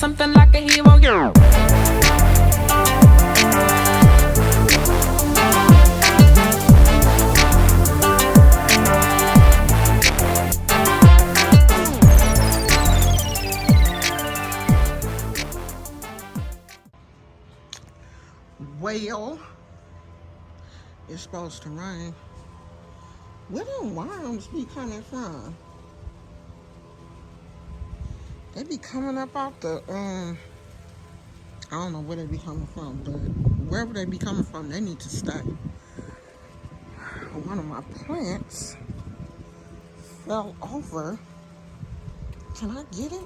something like a hero, yeah. Well, it's supposed to rain. Where the worms be coming from? They be coming up out the, I don't know where they be coming from, but wherever they be coming from, they need to stay. One of my plants fell over. Can I get it?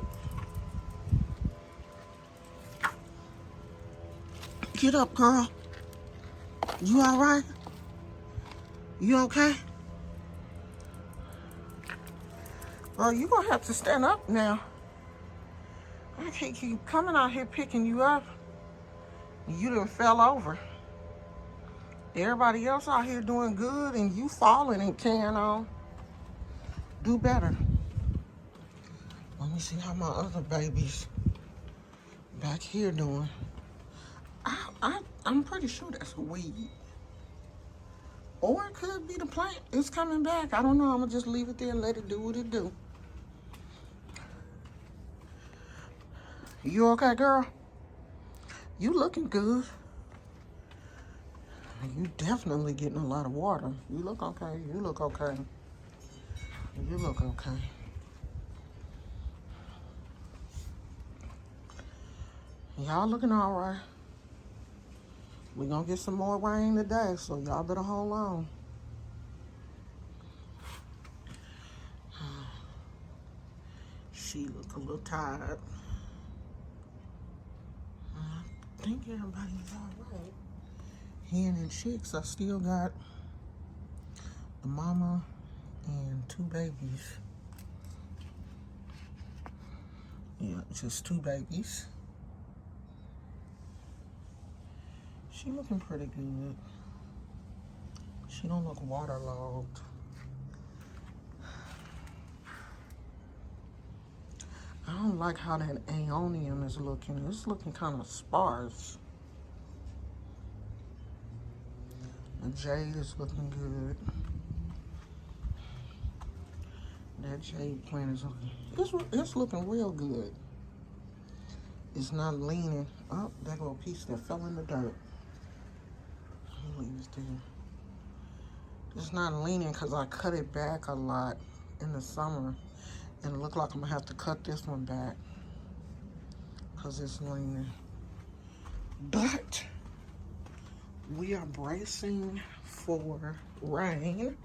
Get up, girl. You all right? You okay? Girl, you gonna have to stand up now. I can't keep coming out here picking you up. You done fell over. Everybody else out here doing good and you falling and carrying on. Do better. Let me see how my other babies back here doing. I'm pretty sure that's a weed. Or it could be the plant. It's coming back. I don't know. I'm going to just leave it there and let it do what it do. You okay, girl? You looking good. You definitely getting a lot of water. You look okay. You look okay. You look okay. Y'all looking all right. We're going to get some more rain today, so y'all better hold on. She look a little tired. I think everybody's all right. Hen and chicks, I still got the mama and 2 babies. Yeah, just 2 babies. She looking pretty good. She don't look waterlogged. I don't like how that aeonium is looking. It's looking kind of sparse. The jade is looking good. That jade plant is looking, it's looking real good. It's not leaning. Oh, that little piece that fell in the dirt. It's not leaning because I cut it back a lot in the summer. And it looked like I'm going to have to cut this one back because it's leaning. But we are bracing for rain.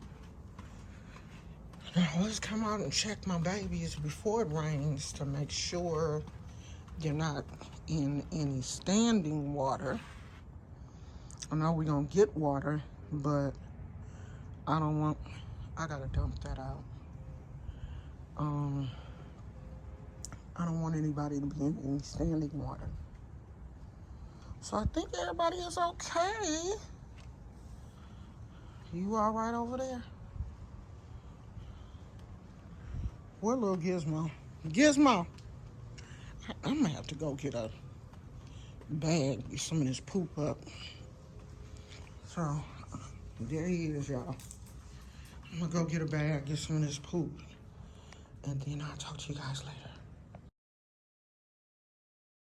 Now let's come out and check my babies before it rains to make sure they're not in any standing water. I know we're going to get water, but I got to dump that out. I don't want anybody to be in any standing water. So I think everybody is okay. You all right over there? Where little Gizmo? Gizmo! I'm gonna have to go get a bag, get some of this poop up. So, there he is, y'all. I'm gonna go get a bag, get some of this poop. And then I'll talk to you guys later.